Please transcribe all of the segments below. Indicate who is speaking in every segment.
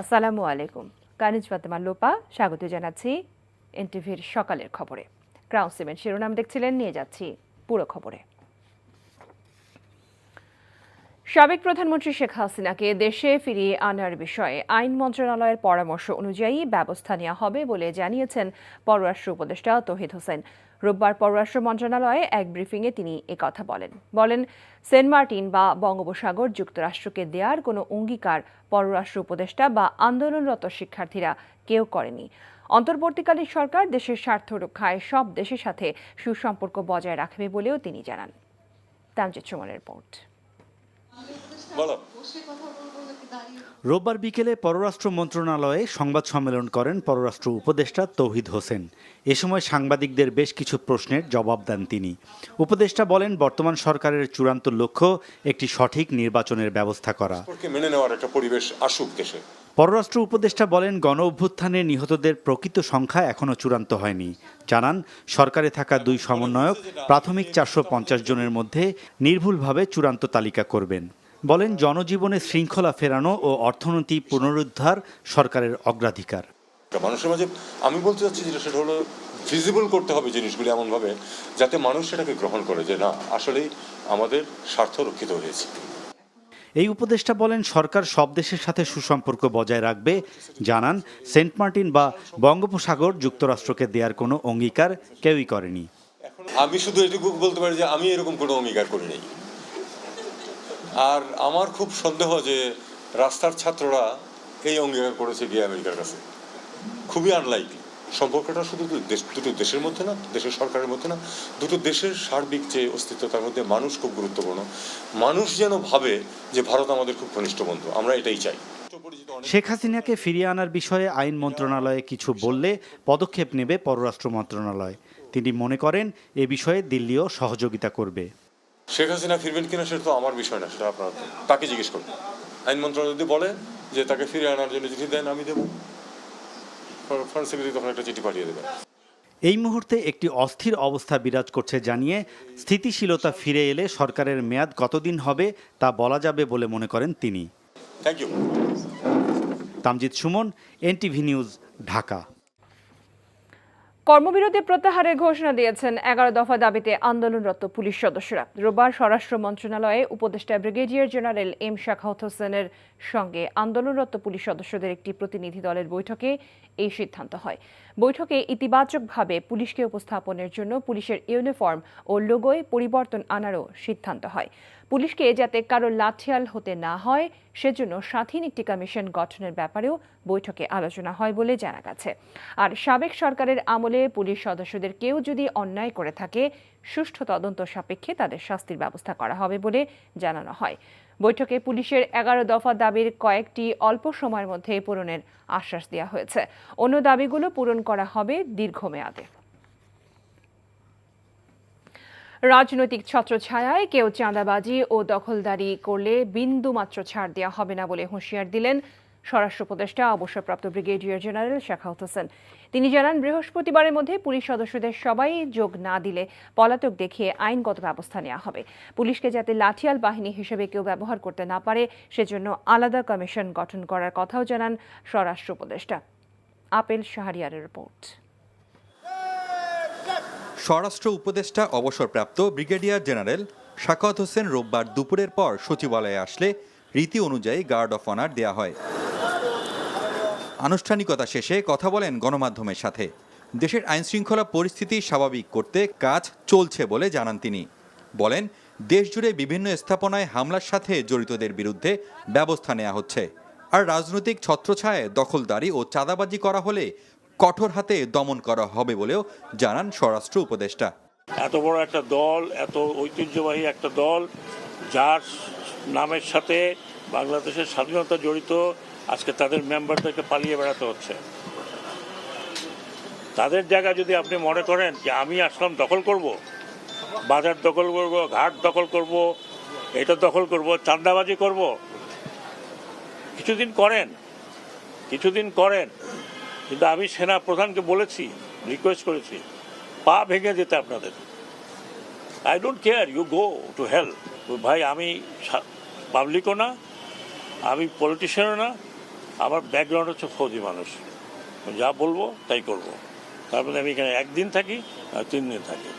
Speaker 1: আসসালামু আলাইকুম। কানিজ ফাতেমা লোপা স্বাগত জানাচ্ছি এনটিভির সকালের খবরে। ক্রাউন সিমেন্ট শিরোনাম দেখছিলেন, নিয়ে যাচ্ছি পুরো খবরে। সাবেক প্রধানমন্ত্রী শেখ হাসিনাকে দেশে ফিরিয়ে আনার বিষয়ে আইন মন্ত্রণালয়ের পরামর্শ অনুযায়ী ব্যবস্থা নেওয়া হবে বলে জানিয়েছেন পররাষ্ট্র উপদেষ্টা তৌহিদ হোসেন। রোববার পররাষ্ট্র মন্ত্রণালয়ে এক ব্রিফিংয়ে তিনি একথা বলেন সেন্ট মার্টিন বা বঙ্গোপসাগর যুক্তরাষ্ট্রকে দেওয়ার কোনো অঙ্গীকার পররাষ্ট্র উপদেষ্টা বা আন্দোলনরত শিক্ষার্থীরা কেউ করেনি। অন্তর্বর্তীকালীন সরকার দেশের স্বার্থ রক্ষায় সব দেশের সাথে সুসম্পর্ক বজায় রাখবে বলেও তিনি জানান। তামজিদ সুমনের রিপোর্ট।
Speaker 2: রোববার বিকেলে পররাষ্ট্র মন্ত্রণালয়ে সংবাদ সম্মেলন করেন পররাষ্ট্র উপদেষ্টা তৌহিদ হোসেন। এ সময় সাংবাদিকদের বেশ কিছু প্রশ্নের জবাব দেন তিনি। উপদেষ্টা বলেন, বর্তমান সরকারের চূড়ান্ত লক্ষ্য একটি সঠিক নির্বাচনের ব্যবস্থা করা,
Speaker 3: মেনে নেওয়ার একটা পরিবেশ আসুক দেশে।
Speaker 2: পররাষ্ট্র উপদেষ্টা বলেন, গণ অভ্যুত্থানে নিহতদের প্রকৃত সংখ্যা এখনও চূড়ান্ত হয়নি। জানান, সরকারে থাকা দুই সমন্বয়ক প্রাথমিক 450 জনের মধ্যে নির্ভুলভাবে চূড়ান্ত তালিকা করবেন। বলেন, জনজীবনে শৃঙ্খলা ফেরানো ও অর্থনীতি পুনরুদ্ধার সরকারের অগ্রাধিকার।
Speaker 3: মানুষের মাঝে আমি বলতে চাচ্ছি যেটা, সেটা হলো ভিজিবল করতে হবে জিনিসগুলি এমনভাবে যাতে মানুষ সেটাকে গ্রহণ করে যে না, আসলেই আমাদের স্বার্থ রক্ষিত হয়েছে।
Speaker 2: এই উপদেষ্টা বলেন, সরকার সব দেশের সাথে সুসম্পর্ক বজায় রাখবে। জানান, সেন্ট মার্টিন বা বঙ্গোপসাগর যুক্তরাষ্ট্রকে দেওয়ার কোনো অঙ্গীকার কেউই করেনি।
Speaker 3: আমি শুধু এটুকু বলতে পারি যে আমি এরকম কোনো অঙ্গীকার করিনি। আর আমার খুব সন্দেহ যে রাস্তার ছাত্ররা এই অঙ্গীকার করেছে গিয়ে আমেরিকার কাছে। খুবই আনলাইকলি। সম্পর্কটা শুধু দুটো দেশের মধ্যে না, দেশের সরকারের মধ্যে না, দুটো দেশের সার্বিক যে অস্তিত্ব, তার মধ্যে মানুষ খুব গুরুত্বপূর্ণ। মানুষ যেন ভাবে যে ভারত আমাদের খুব ঘনিষ্ঠ বন্ধু, আমরা এটাই চাই।
Speaker 2: শেখ হাসিনাকে ফিরিয়ে আনার বিষয়ে আইন মন্ত্রণালয়ে কিছু বললে পদক্ষেপ নেবে পররাষ্ট্র মন্ত্রণালয়। তিনি মনে করেন, এ বিষয়ে দিল্লিও সহযোগিতা করবে।
Speaker 3: শেখ হাসিনা ফিরবেন কিনা সেটা তো আমার বিষয় না, সেটা আপনার তাকে জিজ্ঞেস করবেন। আইন মন্ত্রণালয় যদি বলে যে তাকে ফিরিয়ে আনার জন্য চিঠি দেন, আমি দেবো। ফরেন সেক্রেটারি তখন একটা চিঠি পাঠিয়ে দেবে।
Speaker 2: এই মুহূর্তে একটি অস্থির অবস্থা বিরাজ করছে জানিয়ে স্থিতিশীলতা ফিরে এলে সরকারের মেয়াদ কতদিন হবে তা বলা যাবে বলে মনে করেন তিনি।
Speaker 3: Thank you.
Speaker 2: Tamjid Sumon, NTV news, Dhaka.
Speaker 1: কর্মবিরতি প্রত্যাহারের ঘোষণা দিয়েছেন 11 দফা দাবিতে আন্দোলনরত পুলিশ সদস্যরা। রোববার স্বরাষ্ট্র মন্ত্রণালয়ে উপদেষ্টা ব্রিগেডিয়ার জেনারেল এম শাখাওয়াত হোসেনের সঙ্গে আন্দোলনরত পুলিশ সদস্যদের একটি প্রতিনিধি দলের বৈঠকে এই সিদ্ধান্ত হয়। বৈঠকে ইতিবাচকভাবে পুলিশকে উপস্থাপনের জন্য পুলিশের ইউনিফর্ম ও লোগোয় পরিবর্তন আনারও সিদ্ধান্ত হয়। পুলিশকে যাতে কারো লাঠিয়াল হতে না হয় সেজন্য স্বাধীন একটি কমিশন গঠনের ব্যাপারেও বৈঠকে আলোচনা হয় বলে জানা গেছে। আর সাবেক সরকারের আমলে পুলিশ সদস্যদের কেউ যদি অন্যায় করে থাকে, সুষ্ঠু তদন্ত সাপেক্ষে তাদের শাস্তির ব্যবস্থা করা হবে বলে জানানো হয়। বৈঠকে পুলিশের 11 দফা দাবির কয়েকটি অল্প সময়ের মধ্যে পূরণের আশ্বাস দেওয়া হয়েছে। অন্য দাবিগুলো পূরণ করা হবে দীর্ঘমেয়াদে। রাজনৈতিক ছত্রছায়ায় কেউ চাঁদাবাজি ও দখলদারি করলে বিন্দুমাত্র ছাড় দেওয়া হবে না বলে হুঁশিয়ার দিলেন স্বরাষ্ট্র উপদেষ্টা অবসরপ্রাপ্ত ব্রিগেডিয়ার জেনারেল শাখাওয়াত হোসেন। তিনি জানান, বৃহস্পতিবারের মধ্যে পুলিশ সদস্যদের সবাই যোগ না দিলে পলাতক দেখিয়ে আইনগত ব্যবস্থা নেওয়া হবে। পুলিশকে যাতে লাঠিয়াল বাহিনী হিসেবে কেউ ব্যবহার করতে না পারে সেজন্য আলাদা কমিশন গঠন করার কথাও জানান স্বরাষ্ট্র উপদেষ্টা। আপেল শাহরিয়ারের রিপোর্ট।
Speaker 4: স্বরাষ্ট্র উপদেষ্টা অবসরপ্রাপ্ত ব্রিগেডিয়ার জেনারেল শাখাওয়াত হোসেন রোববার দুপুরের পর সচিবালয়ে আসলে রীতি অনুযায়ী গার্ড অফ অনার দেয়া হয়। আনুষ্ঠানিকতা শেষে কথা বলেন গণমাধ্যমের সাথে। দেশের আইনশৃঙ্খলা পরিস্থিতি স্বাভাবিক করতে কাজ চলছে বলে জানান তিনি। বলেন, দেশজুড়ে বিভিন্ন স্থাপনায় হামলার সাথে জড়িতদের বিরুদ্ধে ব্যবস্থা নেওয়া হচ্ছে। আর রাজনৈতিক ছত্রছায়ায় দখলদারি ও চাঁদাবাজি করা হলে কঠোর হাতে দমন করা হবে বলেও জানান স্বরাষ্ট্র উপদেষ্টা।
Speaker 5: এত বড় একটা দল, এত ঐতিহ্যবাহী একটা দল, যার নামের সাথে বাংলাদেশের স্বাধীনতা জড়িত, আজকে তাদের মেম্বারদেরকে পালিয়ে বেড়াতে হচ্ছে। তাদের জায়গা যদি আপনি মনে করেন যে আমি আসলাম দখল করব, বাজার দখল করব, ঘাট দখল করব, এটা দখল করব, চাঁদাবাজি করব, কিছুদিন করেন, কিন্তু আমি সেনা প্রধানকে বলেছি, রিকোয়েস্ট করেছি, পা ভেঙে যেতে আপনাদের। I don't care, you go to hell. ভাই, আমি পাবলিকও না, আমি পলিটিশিয়ানও না, আমার ব্যাকগ্রাউন্ড হচ্ছে ফৌজি মানুষ, যা বলবো তাই করব। তারপরে আমি এখানে একদিন থাকি আর 3 দিন থাকি।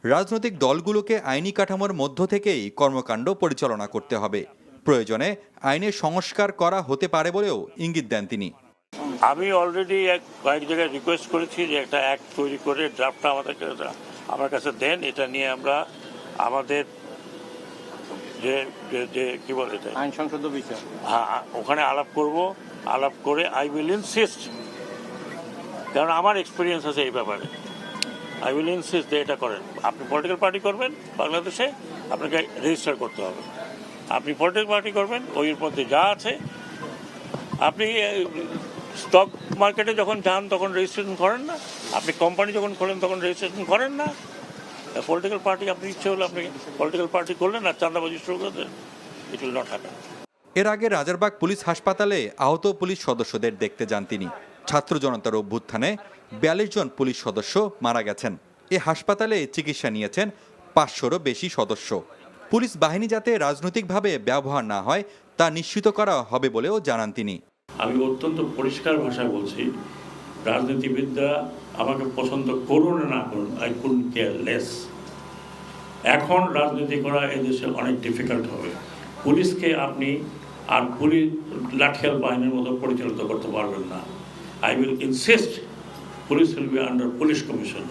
Speaker 4: রাজনৈতিক দলগুলোকে আইনি কাঠামোর মধ্য থেকেই কর্মকাণ্ড পরিচালনা করতে হবে। প্রয়োজনে আইনের সংস্কার করা হতে পারে বলেও ইঙ্গিত দেন তিনি।
Speaker 5: আমি অলরেডি কয়েক জায়গায় রিকোয়েস্ট করেছি যে একটা অ্যাক্ট তৈরি করে ড্রাফটটা আমার কাছে দেন, এটা নিয়ে আমরা আমাদের যে কি বলে এটা
Speaker 6: আইন সংসদ বিষয়,
Speaker 5: হ্যাঁ, ওখানে আলাপ করব। আলাপ করে আই উইল ইনসিস্ট, কারণ আমার এক্সপিরিয়েন্স আছে এই ব্যাপারে। আই উইল ইনসিস্ট যে এটা করেন। আপনি পলিটিক্যাল পার্টি করবেন বাংলাদেশে, আপনাকে রেজিস্টার করতে হবে। আপনি পলিটিক্যাল পার্টি করবেন, ওইর মধ্যে যা আছে, আপনি স্টক মার্কেটে যখন যান তখন রেজিস্ট্রেশন করেন না, আপনি কোম্পানি যখন খোলেন তখন রেজিস্ট্রেশন করেন না। পলিটিক্যাল পার্টি আপনি ইচ্ছে হলে আপনি পলিটিক্যাল পার্টি করলেন আর চাঁদাবাজি শুরু করলেন, ইট উইল নট হ্যাপেন।
Speaker 4: এর আগে রাজারবাগ পুলিশ হাসপাতালে আহত পুলিশ সদস্যদের দেখতে যান তিনি। ছাত্র জনতার অভ্যুত্থানে 42 জন পুলিশ সদস্য মারা গেছেন। এ হাসপাতালে চিকিৎসা নিয়েছেন 500-রও বেশি সদস্য। পুলিশ বাহিনী যাতে রাজনৈতিকভাবে ব্যবহার না হয় তা নিশ্চিত করা হবে বলেও জানান তিনি।
Speaker 5: আমি অত্যন্ত পরিষ্কার ভাষায় বলছি, রাজনীতিবিদরা আমাকে পছন্দ করুন না করুন, আই কুডন্ট কেয়ার লেস। এখন রাজনীতি করা এদেশে অনেক ডিফিকাল্ট হবে। পুলিশকে আপনি আর পুলিশ লাঠিয়াল বাহিনীর মতো পরিচালিত করতে পারবেন না। I will insist police will be under police commission.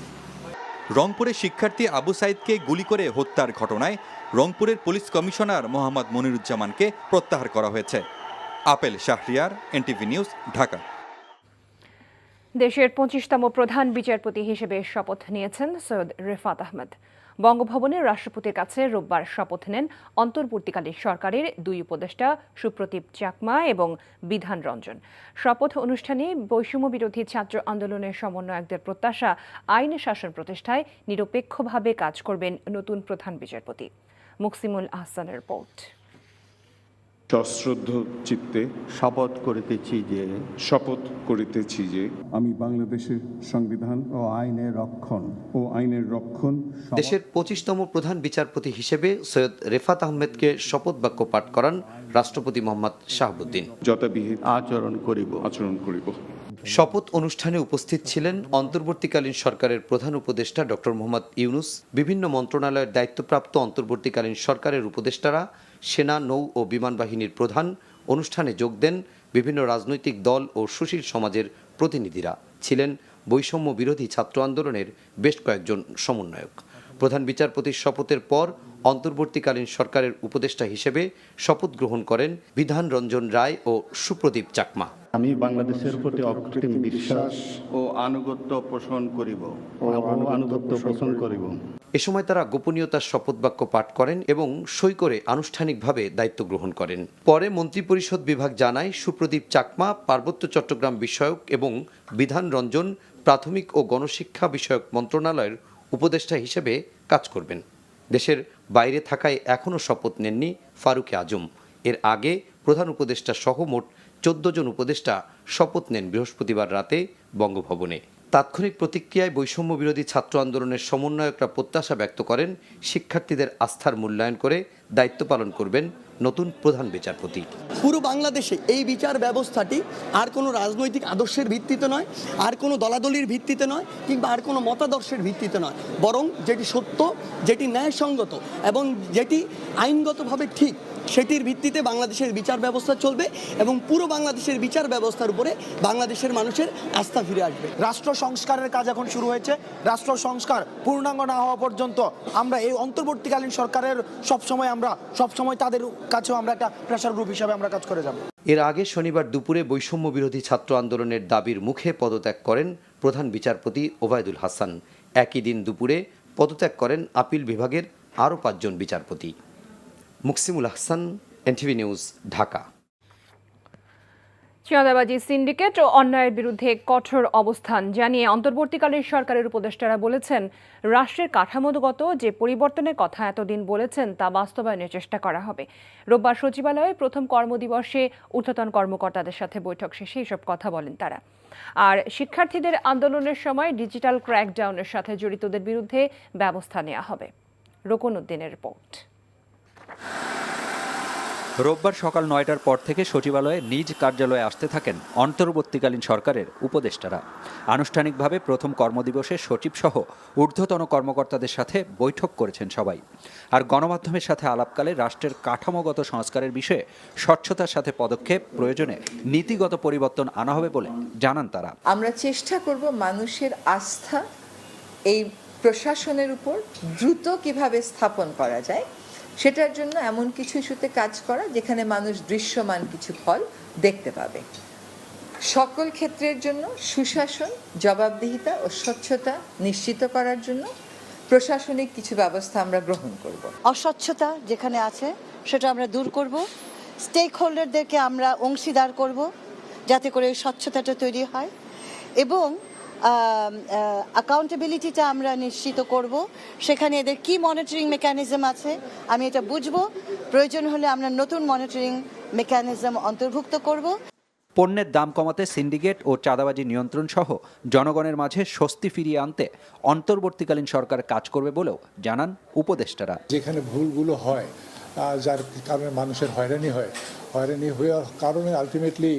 Speaker 4: রংপুরে শিক্ষার্থী আবু সাইদকে গুলি করে হত্যার ঘটনায় রংপুরের পুলিশ কমিশনার মোহাম্মদ মনিরুজ্জামানকে প্রত্যাহার করা হয়েছে। Apple Shahriar, NTV news, Dhaka.
Speaker 1: দেশের 25তম প্রধান বিচারপতি হিসেবে শপথ নিয়েছেন সৈয়দ রেফাত আহমেদ। বঙ্গভবনে রাষ্ট্রপতির কাছে রোববার শপথ নেন অন্তর্বর্তীকালীন সরকারের 2 উপদেষ্টা সুপ্রতীপ চাকমা এবং বিধান রঞ্জন। শপথ অনুষ্ঠানে বৈষম্য বিরোধী ছাত্র আন্দোলনের সমন্বয়কদের প্রত্যাশা, আইন শাসন প্রতিষ্ঠায় নিরপেক্ষভাবে কাজ করবেন নতুন প্রধান বিচারপতি। মুকসিমুল আহসানের রিপোর্ট।
Speaker 7: সশ্রদ্ধ চিত্তে
Speaker 8: শপথ করিতেছি যে
Speaker 7: আমি বাংলাদেশের সংবিধান
Speaker 8: ও আইনের রক্ষণ
Speaker 9: দেশের 25তম প্রধান বিচারপতি হিসেবে সৈয়দ রেফাত আহমেদকে শপথ বাক্য পাঠ করান রাষ্ট্রপতি মোহাম্মদ শাহাবুদ্দিন।
Speaker 7: যথাবিহিত
Speaker 8: আচরণ করিব।
Speaker 9: শপথ অনুষ্ঠানে উপস্থিত ছিলেন অন্তর্বর্তীকালীন সরকারের প্রধান উপদেষ্টা ডক্টর মোহাম্মদ ইউনুস, বিভিন্ন মন্ত্রণালয়ের দায়িত্বপ্রাপ্ত অন্তর্বর্তীকালীন সরকারের উপদেষ্টারা, সেনা, নৌ ও বিমান বাহিনীর প্রধান। অনুষ্ঠানে যোগ দেন বিভিন্ন রাজনৈতিক দল ও সুশীল সমাজের প্রতিনিধিরা। ছিলেন বৈষম্য বিরোধী ছাত্র আন্দোলনের বেশ কয়েকজন সমন্বয়ক। প্রধান বিচারপতির শপথের পর অন্তর্বর্তীকালীন সরকারের উপদেষ্টা হিসেবে শপথ গ্রহণ করেন বিধান রঞ্জন রায় ও সুপ্রদীপ চাকমা।
Speaker 8: আমি বাংলাদেশের প্রতি অকৃত্রিম বিশ্বাস ও আনুগত্য পোষণ করিব।
Speaker 9: এ সময় তারা গোপনীয়তার শপথ বাক্য পাঠ করেন এবং সই করে আনুষ্ঠানিকভাবে দায়িত্ব গ্রহণ করেন। পরে মন্ত্রিপরিষদ বিভাগ জানায় সুপ্রদীপ চাকমা পার্বত্য চট্টগ্রাম বিষয়ক এবং বিধান রঞ্জন প্রাথমিক ও গণশিক্ষা বিষয়ক মন্ত্রণালয়ের উপদেষ্টা হিসেবে কাজ করবেন। দেশের বাইরে থাকায় এখনও শপথ নেননি ফারুকে আজম। এর আগে প্রধান উপদেষ্টা সহ মোট 14 জন উপদেষ্টা শপথ নেন বৃহস্পতিবার রাতে বঙ্গভবনে। তাৎক্ষণিক প্রতিক্রিয়ায় বৈষম্য বিরোধী ছাত্র আন্দোলনের সমন্বয়করা প্রত্যাশা ব্যক্ত করেন শিক্ষার্থীদের আস্থার মূল্যায়ন করে দায়িত্ব পালন করবেন নতুন প্রধান বিচারপতি।
Speaker 10: পুরো বাংলাদেশে এই বিচার ব্যবস্থাটি আর কোনো রাজনৈতিক আদর্শের ভিত্তিতে নয়, আর কোনো দলাদলির ভিত্তিতে নয়, কিংবা আর কোনো মতাদর্শের ভিত্তিতে নয়, বরং যেটি সত্য, যেটি ন্যায়সঙ্গত এবং যেটি আইনগতভাবে ঠিক, সেটির ভিত্তিতে বাংলাদেশের বিচার ব্যবস্থা চলবে এবং পুরো বাংলাদেশের বিচার ব্যবস্থার উপরে বাংলাদেশের মানুষের আস্থা ফিরে আসবে।
Speaker 11: রাষ্ট্র সংস্কারের কাজ এখন শুরু হয়েছে। রাষ্ট্র সংস্কার পূর্ণাঙ্গ না হওয়া পর্যন্ত আমরা এই অন্তর্বর্তীকালীন সরকারের সবসময় তাদের কাছেও আমরা একটা প্রেসার গ্রুপ হিসাবে আমরা কাজ করে যাব।
Speaker 9: এর আগে শনিবার দুপুরে বৈষম্য বিরোধী ছাত্র আন্দোলনের দাবির মুখে পদত্যাগ করেন প্রধান বিচারপতি ওবায়দুল হাসান। একই দিন দুপুরে পদত্যাগ করেন আপিল বিভাগের আরও 5 জন বিচারপতি। Muksimul Ahsan, NTV news, Dhaka.
Speaker 1: চাঁদাবাজি সিন্ডিকেট ও অন্যায়ের বিরুদ্ধে কঠোর অবস্থান জানিয়ে অন্তর্বর্তীকালীন সরকারের উপদেষ্টারা বলেছেন, রাষ্ট্রের কাঠামোগত যে পরিবর্তনের কথা এতদিন বলেছেন তা বাস্তবায়নের চেষ্টা করা হবে। রোববার সচিবালয়ে প্রথম কর্মদিবসে ঊর্ধ্বতন কর্মকর্তাদের সাথে বৈঠক শেষে এসব কথা বলেন তারা। আর শিক্ষার্থীদের আন্দোলনের সময় ডিজিটাল ক্র্যাকডাউনের সাথে জড়িতদের বিরুদ্ধে ব্যবস্থা নেওয়া হবে। রোকন উদ্দিনের রিপোর্ট।
Speaker 6: রোববার সকাল ৯টার পর থেকে সচিবালয়ে নিজ কার্যালয়ে আসতে থাকেন অন্তর্বর্তীকালীন সরকারের উপদেষ্টারা। আনুষ্ঠানিকভাবে প্রথম কর্মদিবসে সচিবসহ ঊর্ধ্বতন কর্মকর্তাদের সাথে বৈঠক করেছেন সবাই। আর গণমাধ্যমের সাথে আলাপকালে রাষ্ট্রের কাঠামোগত সংস্কারের বিষয়ে স্বচ্ছতার সাথে পদক্ষেপ, প্রয়োজনে নীতিগত পরিবর্তন আনা হবে বলে জানান তারা।
Speaker 12: আমরা চেষ্টা করব মানুষের আস্থা এই প্রশাসনের উপর দ্রুত কিভাবে স্থাপন করা যায় সেটার জন্য এমন কিছু ইস্যুতে কাজ করা যেখানে মানুষ দৃশ্যমান কিছু ফল দেখতে পাবে। সকল ক্ষেত্রের জন্য সুশাসন, জবাবদিহিতা ও স্বচ্ছতা নিশ্চিত করার জন্য প্রশাসনিক কিছু ব্যবস্থা আমরা গ্রহণ করব।
Speaker 13: অস্বচ্ছতা যেখানে আছে সেটা আমরা দূর করব, স্টেক হোল্ডারদেরকে আমরা অংশীদার করব যাতে করে স্বচ্ছতাটা তৈরি হয়, এবং অ্যাকাউন্টেবিলিটিটা আমরা নিশ্চিত করব। সেখানে এদের কি মনিটরিং মেকানিজম আছে আমি এটা বুঝবো, প্রয়োজন হলে আমরা নতুন মনিটরিং মেকানিজম অন্তর্ভুক্ত করব।
Speaker 6: পণ্যের দাম কমাতে সিন্ডিকেট ও চাঁদাবাজি নিয়ন্ত্রণ সহ জনগণের মাঝে স্বস্তি ফিরিয়ে আনতে অন্তর্বর্তীকালীন সরকার কাজ করবে বলেও জানান উপদেষ্টারা।
Speaker 14: যেখানে ভুলগুলো হয়, যার কারণে মানুষের হয়রানি হওয়ার কারণে আলটিমেটলি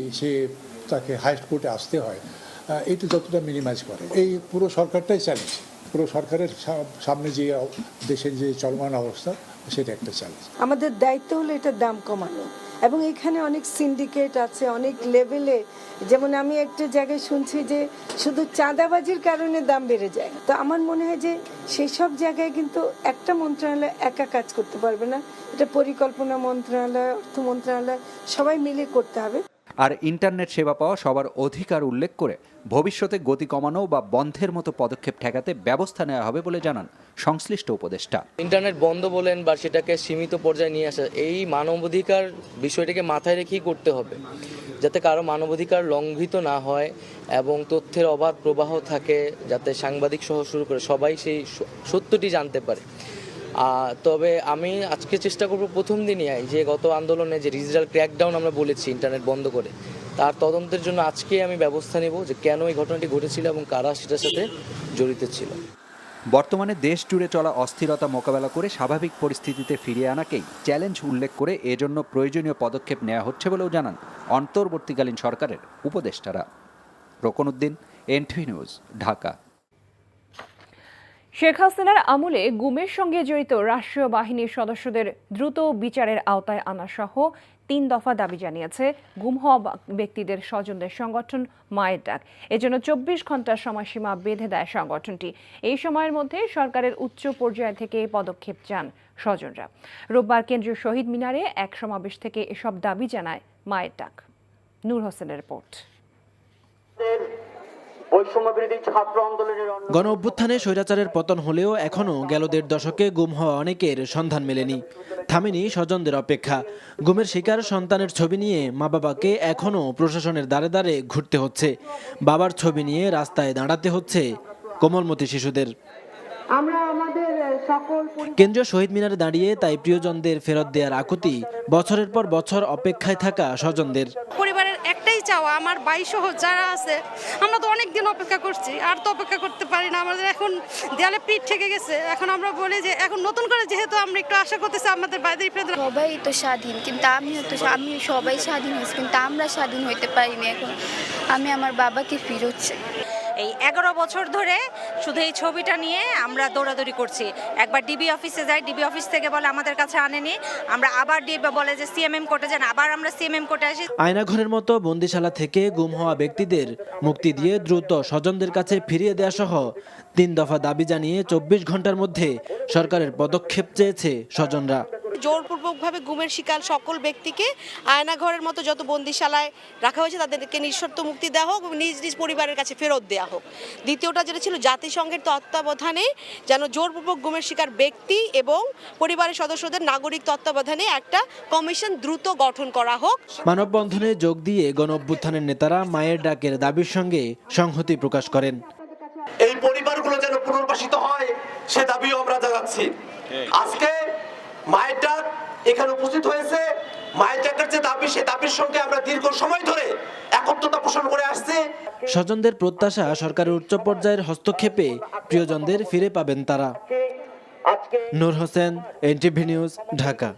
Speaker 14: তাকে হাইস্ট কোর্টে আসতে হয়, এইটা যতটা মিনিমাইজ করে। এই পুরো সরকারটাই চ্যালেঞ্জ, পুরো সরকারের সামনে যে দেশের যে চলমান অবস্থা সেটা একটা চ্যালেঞ্জ।
Speaker 15: আমাদের দায়িত্ব হলো এটার দাম কমানো, এবং এখানে অনেক সিন্ডিকেট আছে অনেক লেভেলে। যেমন আমি একটা জায়গায় শুনছি যে শুধু চাঁদাবাজির কারণে দাম বেড়ে যায়। তো আমার মনে হয় যে সেই সব জায়গায় কিন্তু একটা মন্ত্রণালয় একা কাজ করতে পারবে না, এটা পরিকল্পনা মন্ত্রণালয়, অর্থ মন্ত্রণালয় সবাই মিলে করতে হবে।
Speaker 6: আর ইন্টারনেট সেবা পাওয়া সবার অধিকার উল্লেখ করে ভবিষ্যতে গতি কমানো বা বন্ধের মতো পদক্ষেপ ঠেকাতে ব্যবস্থা নেওয়া হবে বলে জানান সংশ্লিষ্ট উপদেষ্টা।
Speaker 16: ইন্টারনেট বন্ধ বলেন বা সেটাকে সীমিত পর্যায়ে নিয়ে আসা, এই মানবাধিকার বিষয়টাকে মাথায় রেখেই করতে হবে, যাতে কারো মানবাধিকার লঙ্ঘিত না হয় এবং তথ্যের অবাধ প্রবাহ থাকে, যাতে সাংবাদিক সহ শুরু করে সবাই সেই সত্যটি জানতে পারে। তবে আমি আজকে চেষ্টা করব প্রথম দিনই যে গত আন্দোলনে যে ডিজিটাল ক্র্যাকডাউন আমরা বলেছি ইন্টারনেট বন্ধ করে, তার তদন্তের জন্য আজকে আমি ব্যবস্থা নেব যে কেন এই ঘটনাটি ঘটেছিল এবং কারা সেটার সাথে জড়িত ছিল।
Speaker 6: বর্তমানে দেশ জুড়ে চলা অস্থিরতা মোকাবেলা করে স্বাভাবিক পরিস্থিতিতে ফিরিয়ে আনাকেই চ্যালেঞ্জ উল্লেখ করে এজন্য প্রয়োজনীয় পদক্ষেপ নেওয়া হচ্ছে বলেও জানান অন্তর্বর্তীকালীন সরকারের উপদেষ্টারা। Rokonuddin, NTV news, Dhaka.
Speaker 1: শেখ হাসিনার আমলে গুমের সঙ্গে জড়িত রাষ্ট্রীয় বাহিনীর সদস্যদের দ্রুত বিচারের আওতায় আনা সহ ৩ দফা দাবি জানিয়েছে গুম হওয়া ব্যক্তিদের স্বজনদের সংগঠন মায়ের ডাক। এজন্য ২৪ ঘন্টার সময়সীমা বেঁধে দেয় সংগঠনটি। এই সময়ের মধ্যে সরকারের উচ্চ পর্যায় থেকে পদক্ষেপ চান স্বজনরা। রোববার কেন্দ্রীয় শহীদ মিনারে এক সমাবেশ থেকে এসব দাবি জানায় মায়ের ডাক। নূর হোসেনের রিপোর্ট।
Speaker 17: গণ অভ্যুত্থানে স্বৈরাচারের পতন হলেও এখনও গেল ১.৫ দশকে গুম হওয়া অনেকের সন্ধান মেলেনি, থামেনি স্বজনদের অপেক্ষা। গুমের শিকার সন্তানের ছবি নিয়ে মা বাবাকে এখনও প্রশাসনের দ্বারে দ্বারে ঘুরতে হচ্ছে, বাবার ছবি নিয়ে রাস্তায় দাঁড়াতে হচ্ছে কোমলমতি শিশুদের। কেন্দ্রীয় শহীদ মিনারে দাঁড়িয়ে তাই প্রিয়জনদের ফেরত দেওয়ার আকুতি বছরের পর বছর অপেক্ষায় থাকা স্বজনদের।
Speaker 18: পরিবারের একটাই চাওয়া, আমার ভাই সহ যারা আছে আমরা তো অনেক দিন অপেক্ষা করছি, আর তো অপেক্ষা করতে পারি না, আমাদের এখন দেয়ালে পিঠ ঠেকে গেছে। এখন আমরা বলি যে এখন নতুন করে যেহেতু আমরা একটু আশা করতেছি আমাদের ভাইদের ফেরত।
Speaker 19: সবাই তো স্বাধীন, কিন্তু আমি সবাই স্বাধীন হয়েছি, কিন্তু আমরা স্বাধীন হইতে পারিনি। এখন আমি আমার বাবাকে ফিরত চাই।
Speaker 20: এই 11 বছর ধরে শুধু এই ছবিটা নিয়ে আমরা দৌড়াদৌড়ি করছি। একবার ডিবি অফিসে যাই, ডিবি অফিস থেকে বলে আমাদের কাছে আনেনি, আমরা আবার ডিবি বলে যে সিএমএম কোর্টে যান, আবার আমরা সিএমএম কোর্টে আসি।
Speaker 17: আয়নাঘরের মতো বন্দিশালা থেকে গুম হওয়া ব্যক্তিদের মুক্তি দিয়ে দ্রুত স্বজনদের কাছে ফিরিয়ে দেওয়া সহ ৩ দফা দাবি জানিয়ে ২৪ ঘন্টার মধ্যে সরকারের পদক্ষেপ চেয়েছে স্বজনরা।
Speaker 21: জোরপূর্বকভাবে গুমের শিকার সকল ব্যক্তিকে আয়নাঘরের মতো যত বন্দিশালায় রাখা হয়েছে তাদেরকে নিঃশর্ত মুক্তি দেওয়া হোক, নিজ নিজ পরিবারের কাছে ফেরত দেওয়া হোক। দ্বিতীয়টা যেটা ছিল জাতিসংঘের তত্ত্বাবধানে যেন জোরপূর্বক গুমের শিকার ব্যক্তি এবং পরিবারের সদস্যদের নাগরিক তত্ত্বাবধানে একটা কমিশন দ্রুত গঠন করা হোক।
Speaker 17: মানববন্ধনে যোগ দিয়ে গণ অভ্যুত্থানের নেতারা মায়ের ডাকের দাবির সঙ্গে সংহতি প্রকাশ করেন।
Speaker 22: এই পরিবারগুলো যেন পুনর্বাসিত হয় সে দাবিও আমরা জানাচ্ছি। আজকে মায়ের ডাক এখানে উপস্থিত হয়েছে, মায়ের ডাকের যে দাবি সে দাবির সঙ্গে আমরা দীর্ঘ সময় ধরে একত্রতা পোষণ করে আসছি।
Speaker 17: স্বজনদের প্রত্যাশা সরকারের উচ্চ পর্যায়ের হস্তক্ষেপে প্রিয়জনদের ফিরে পাবেন তারা। নূর হোসেন, NTV নিউজ, ঢাকা।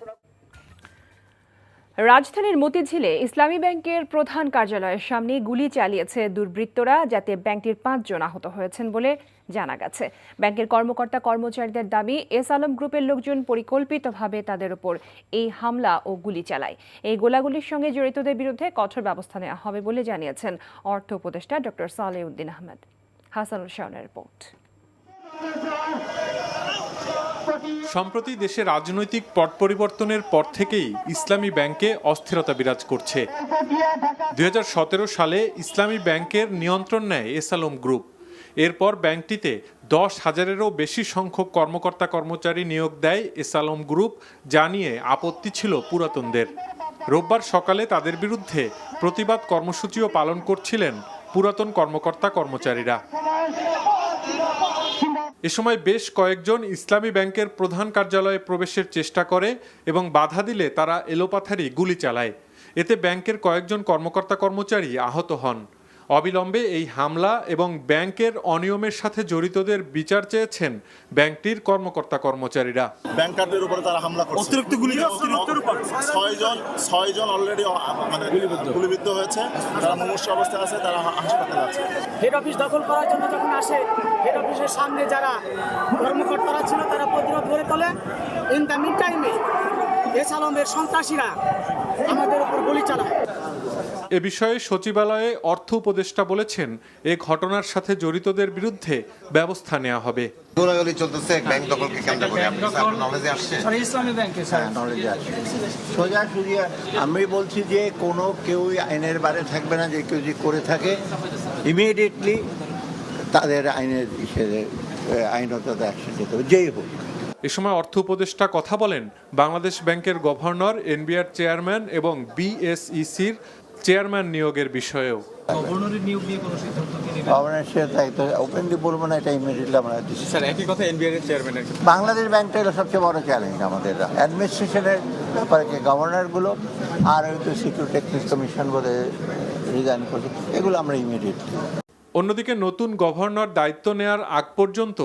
Speaker 1: রাজধানীর মতিঝিলে ইসলামী ব্যাংকের প্রধান কার্যালয়ের সামনে গুলি চালিয়েছে দুর্বৃত্তরা, যাতে ব্যাংকটির 5 জন আহত হয়েছেন বলে জানা গেছে। ব্যাংকের কর্মকর্তা কর্মচারীদের দাবি, এস আলম গ্রুপের লোকজন পরিকল্পিতভাবে তাদের উপর এই হামলা ও গুলি চালায়। এই গোলাগুলির সঙ্গে জড়িতদের বিরুদ্ধে কঠোর ব্যবস্থা নেওয়া হবে বলে জানিয়েছেন অর্থ উপদেষ্টা ডক্টর সালেউদ্দিন আহমেদ। হাসানুল শাওনের রিপোর্ট।
Speaker 2: সম্প্রতি দেশে রাজনৈতিক পট পরিবর্তনের পর থেকেই ইসলামী ব্যাংকে অস্থিরতা বিরাজ করছে। 2017 সালে ইসলামী ব্যাংকের নিয়ন্ত্রণ নেয় এস আলম গ্রুপ। এরপর ব্যাংকটিতে 10,000-এরও বেশি সংখ্যক কর্মকর্তা কর্মচারী নিয়োগ দেয় এস আলম গ্রুপ, যা নিয়ে আপত্তি ছিল পুরাতনদের। রোববার সকালে তাদের বিরুদ্ধে প্রতিবাদ কর্মসূচিও পালন করছিলেন পুরাতন কর্মকর্তা কর্মচারীরা। এ সময় বেশ কয়েকজন ইসলামী ব্যাংকের প্রধান কার্যালয়ে প্রবেশের চেষ্টা করে এবং বাধা দিলে তারা এলোপাথারি গুলি চালায়। এতে ব্যাংকের কয়েকজন কর্মকর্তা কর্মচারী আহত হন। অবিলম্বে এই হামলা এবং ব্যাংকের অনিয়মের সাথে জড়িতদের বিচার চেয়েছেন ব্যাংকটির কর্মকর্তা কর্মচারীরা।
Speaker 3: ব্যাংকারদের উপরে তারা হামলা করছে, অতিরিক্ত গুলি, 6 জন অলরেডি গুলিবিদ্ধ হয়েছে, তারা মুমূর্ষ অবস্থায় আছে, তারা হাসপাতালে আছে।
Speaker 23: হেড অফিস দখল করার জন্য যখন আসে, হেড অফিসের সামনে যারা কর্মকর্তারা ছিল তারা প্রতিরোধ গড়ে তোলে। ইন দ্য মিন টাইমে এস আলমের সন্ত্রাসীরা আমাদের উপর গুলি চালায়।
Speaker 2: এ বিষয়ে সচিবালয়ে অর্থ উপদেষ্টা বলেছেন, এ ঘটনার সাথে জড়িতদের বিরুদ্ধে ব্যবস্থা নেওয়া হবে।
Speaker 24: গোলাগুলি চলতেছে ব্যাংক দখলকে কেন্দ্র করে, আপনি নলেজে আসছেন?
Speaker 23: ইসলামী ব্যাংকে
Speaker 24: নলেজে আসছে। সোজাসুজি আমি বলছি যে কোনো কেউই আইনের বাইরে থাকবে না, যে কেউ যে করে থাকে ইমিডিয়েটলি তাদের আইনের আইনত অ্যাকশন নিতে হবে, যেই হোক।
Speaker 2: এ সময় অর্থ উপদেষ্টা কথা বলেন বাংলাদেশ ব্যাংকের গভর্নর, এনবিআর চেয়ারম্যান এবং বিএসইসির চেয়ারম্যান নিয়োগের বিষয়েও।
Speaker 23: গভর্নরের নিয়োগ নিয়ে কোনো সিদ্ধান্ত কি নেবেন?
Speaker 24: গভর্নর সে দায়িত্ব ওপেনলি বলবো না, এটা ইমিডিয়েটলি আমরা দিচ্ছি।
Speaker 23: স্যার একই কথা এনবিআর এর চেয়ারম্যানের।
Speaker 24: বাংলাদেশ ব্যাংকটা হলো সবচেয়ে বড় চ্যালেঞ্জ আমাদের অ্যাডমিনিস্ট্রেশনের ব্যাপারে, যে গভর্নরগুলো আর হয়তো সিকিউরিটি এক্সচেঞ্জ কমিশন বলে রিজাইন করছে, এগুলো আমরা ইমিডিয়েটলি।
Speaker 2: অন্যদিকে নতুন গভর্নর দায়িত্ব নেয়ার আগ পর্যন্ত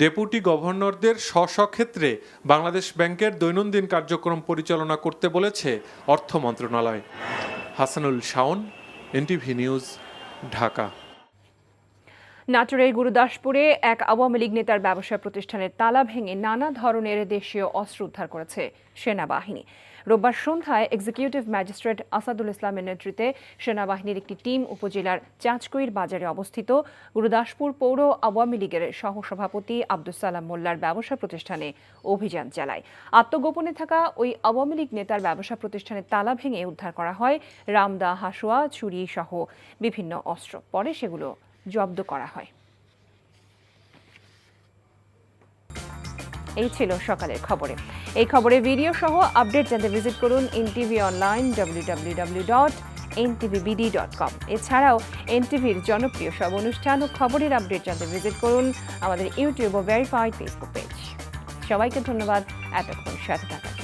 Speaker 2: ডেপুটি গভর্নরদের স্ব ক্ষেত্রে বাংলাদেশ ব্যাংকের দৈনন্দিন কার্যক্রম পরিচালনা করতে বলেছে অর্থ মন্ত্রণালয়। Hasanul Shaon, NTV news, Dhaka.
Speaker 1: নাটোরের গুরুদাসপুরে এক আওয়ামী লীগ নেতার ব্যবসা প্রতিষ্ঠানের তালা ভেঙে নানা ধরনের দেশীয় অস্ত্র উদ্ধার করেছে সেনাবাহিনী। রোববার সন্ধ্যায় এক্সিকিউটিভ ম্যাজিস্ট্রেট আসাদুল ইসলামের নেতৃত্বে সেনাবাহিনীর একটি টিম উপজেলার চাঁচকইর বাজারে অবস্থিত গুরুদাসপুর পৌর আওয়ামী লীগের সহসভাপতি আব্দুস সালাম মোল্লার ব্যবসা প্রতিষ্ঠানে অভিযান চালায়। আত্মগোপনে থাকা ওই আওয়ামী লীগ নেতার ব্যবসা প্রতিষ্ঠানের তালা ভেঙে উদ্ধার করা হয় রামদা, হাসুয়া, ছুরি সহ বিভিন্ন অস্ত্র। পরে সেগুলো জব্দ করা হয়। এই ছিল সকালের খবরে। এই খবরে ভিডিও সহ আপডেট জানতে ভিজিট করুন এনটিভি অনলাইন www.ntvbd.com। এছাড়াও এনটিভির জনপ্রিয় সব অনুষ্ঠান ও খবরের আপডেট জানতে ভিজিট করুন আমাদের ইউটিউব ও ভেরিফাইড ফেসবুক পেজ। সবাইকে ধন্যবাদ এতক্ষণ সাথে থাকার।